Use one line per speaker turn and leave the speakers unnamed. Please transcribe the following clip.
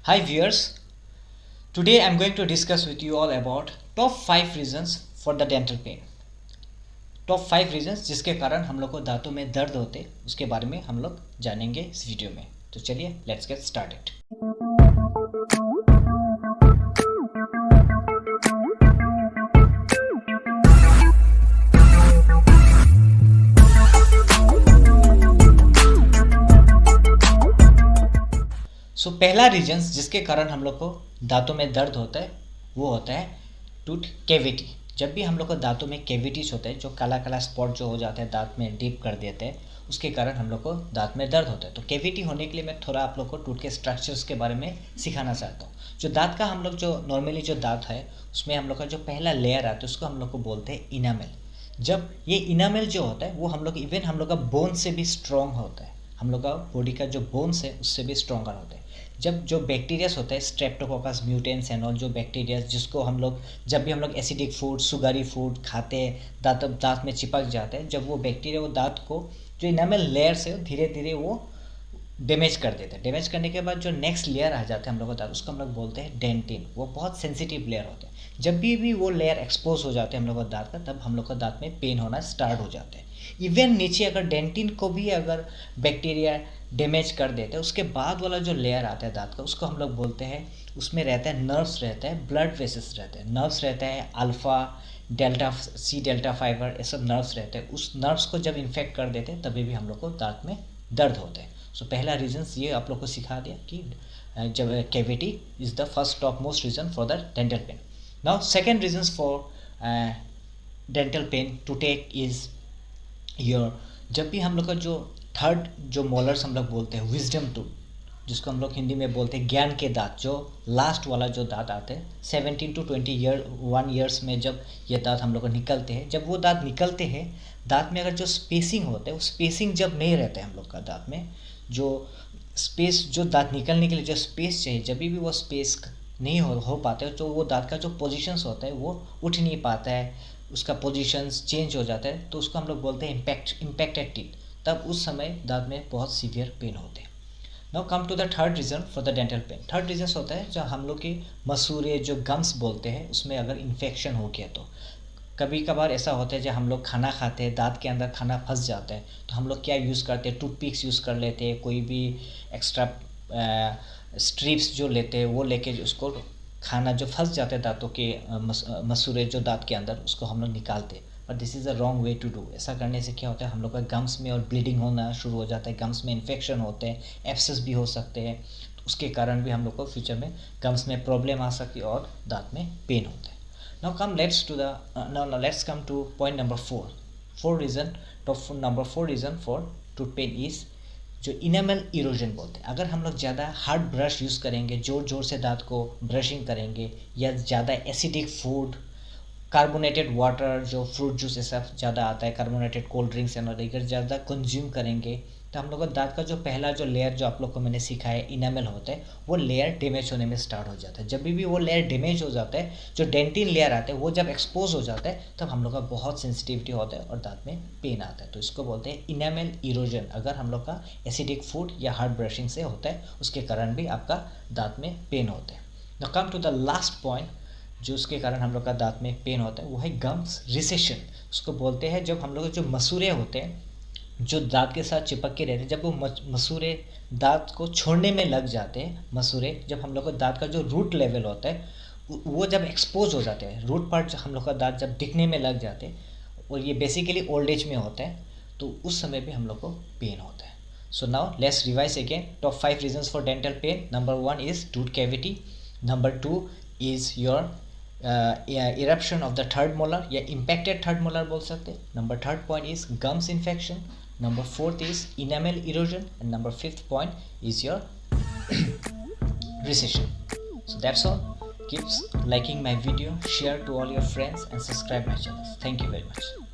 Hi viewers, today I'm going to discuss with you all about top 5 reasons for the dental pain. Top 5 reasons जिसके कारण हम लोग को दांतों में दर्द होते उसके बारे में हम लोग जानेंगे इस वीडियो में। तो चलिए लेट्स गेट स्टार्टेड। सो पहला रीजंस जिसके कारण हम लोग को दांतों में दर्द होता है वो होता है टूथ कैविटी। जब भी हम लोग को दांतों में कैविटीज होते हैं, जो काला काला स्पॉट जो हो जाते हैं दांत में डीप कर देते हैं, उसके कारण हम लोग को दांत में दर्द होता है। तो कैविटी होने के लिए मैं थोड़ा आप लोग को टूथ के स्ट्रक्चर्स के बारे में सिखाना चाहता हूँ। जो दांत का हम लोग जो नॉर्मली जो दांत है उसमें हम लोग का जो पहला लेयर आता है उसको हम लोग को बोलते हैं इनामेल। जब ये इनामेल जो होता है वो हम लोग इवन हम लोग का बोन से भी स्ट्रॉन्ग होता है, हम लोग का बॉडी का जो बोन्स है उससे भी स्ट्रॉन्गर होता है। जब जो बैक्टीरियाज होता है स्ट्रेप्टोकोकस म्यूटेंस एंड ऑल, जो बैक्टीरियाज जिसको हम लोग जब भी हम लोग एसिडिक फूड सुगरी फूड खाते हैं दांत में चिपक जाते हैं, जब वो बैक्टीरिया वो दांत को जो इनामेल लेयर से धीरे धीरे वो डैमेज कर देते हैं। डैमेज करने के बाद जो नेक्स्ट लेयर आ जाता है हम लोग को दांत, उसको हम लोग बोलते हैं डेंटिन। वो बहुत सेंसिटिव लेयर होते हैं। जब भी वो लेयर एक्सपोज हो जाते हैं हम लोग को दांत का, तब हम लोग को दांत में पेन होना स्टार्ट हो जाते हैं। इवन नीचे अगर डेंटिन को भी अगर बैक्टीरिया डैमेज कर देते हैं, उसके बाद वाला जो लेयर आता है दांत का उसको हम लोग बोलते हैं, उसमें रहता है नर्व्स रहता है, ब्लड वेसल्स रहते हैं, नर्व्स रहता है alpha delta C delta fibre, ये सब नर्व्स रहते हैं। उस नर्व्स को जब इन्फेक्ट कर देते हैं तभी भी हम लोग को दांत में दर्द होते हैं। सो पहला रीजंस ये आप लोग को सिखा दिया कि जब cavity is the first topmost reason for the dental pain. Now second reasons for dental pain to take is your, जब भी हम लोग का जो थर्ड जो मोलर्स हम लोग बोलते हैं विजडम टूथ, जिसको हम लोग हिंदी में बोलते हैं ज्ञान के दांत, जो लास्ट वाला जो दांत आते हैं 17 to 21 ईयर्स में जब ये दांत हम लोग को निकलते हैं, जब वो दांत निकलते हैं दांत में अगर जो स्पेसिंग होते हैं वो स्पेसिंग जब नहीं रहता है हम लोग का दांत में, जो स्पेस जो दांत निकलने के लिए जो स्पेस चाहिए, जब भी वो स्पेस नहीं हो पाता है तो वो दांत का जो पोजीशंस होता है वो उठ नहीं पाता है, उसका पोजीशंस चेंज हो जाता है, तो उसको हम लोग बोलते हैं इम्पैक्टेड टीथ। तब उस समय दांत में बहुत सीवियर पेन होते हैं। Now come to the third reason for the dental pain. Third reason होता है जो हम लोग के मसूरे जो गम्स बोलते हैं उसमें अगर इन्फेक्शन हो गया, तो कभी कभार ऐसा होता है जब हम लोग खाना खाते हैं दांत के अंदर खाना फंस जाता है, तो हम लोग क्या यूज़ करते हैं, टूथपिक्स यूज़ कर लेते हैं, कोई भी एक्स्ट्रा स्ट्रिप्स जो लेते हैं वो लेके उसको खाना जो फंस जाते हैं दांतों के मसूरे जो दांत के अंदर उसको हम लोग निकालते हैं। But this is a wrong way to do. ऐसा करने से क्या होता है हम लोग का गम्स में और ब्लीडिंग होना शुरू हो जाता है, गम्स में इन्फेक्शन होते हैं, एब्सेस भी हो सकते हैं, तो उसके कारण भी हम लोग को फ्यूचर में गम्स में प्रॉब्लम आ सकती है और दांत में पेन होता है। Now let's come to point number 4. Number 4 reason for tooth pain is जो इनामेल इरोजन बोलते हैं। अगर हम लोग ज़्यादा हार्ड ब्रश यूज़ करेंगे, ज़ोर ज़ोर से दांत को ब्रशिंग करेंगे, या ज़्यादा एसिडिक फूड, कार्बोनेटेड वाटर जो फ्रूट जूस ऐसा ज़्यादा आता है, कार्बोनेटेड कोल्ड ड्रिंक्स एंड अगर ज़्यादा कंज्यूम करेंगे, तो हम लोग का दांत का जो पहला जो लेयर जो आप लोग को मैंने सिखाया इनामेल होता है वो लेयर डैमेज होने में स्टार्ट हो जाता है। जब भी वो लेयर डैमेज हो जाता है, जो डेंटिन लेयर आता है वो जब एक्सपोज हो जाता है, तब हम लोग का बहुत सेंसिटिविटी होता है और दांत में पेन आता है। तो इसको बोलते हैं इनामेल इरोजन। अगर हम लोग का एसिडिक फूड या हार्ड ब्रशिंग से होता है उसके कारण भी आपका दांत में पेन होता है। Now come to the last point जो उसके कारण हम लोग का दांत में पेन होता है, वो है गम्स रिसेशन। उसको बोलते हैं जब हम लोग जो मसूरे होते हैं जो दांत के साथ चिपक के रहते हैं, जब वो मसूरे दांत को छोड़ने में लग जाते हैं, मसूरे जब हम लोग का दांत का जो रूट लेवल होता है वो जब एक्सपोज हो जाते हैं, रूट पार्ट हम लोग का दांत जब दिखने में लग जाते हैं, और ये बेसिकली ओल्ड एज में होता है, तो उस समय भी हम लोग को पेन होता है। So now let's revise again top 5 reasons for dental pen. Number 1 is tooth cavity, number 2 is your eruption of the third molar या impacted third molar बोल सकते हैं, number third point is gums infection, number fourth is enamel erosion, and number fifth point is your recession. So that's all. Keep liking my video, share to all your friends and subscribe my channel. Thank you very much.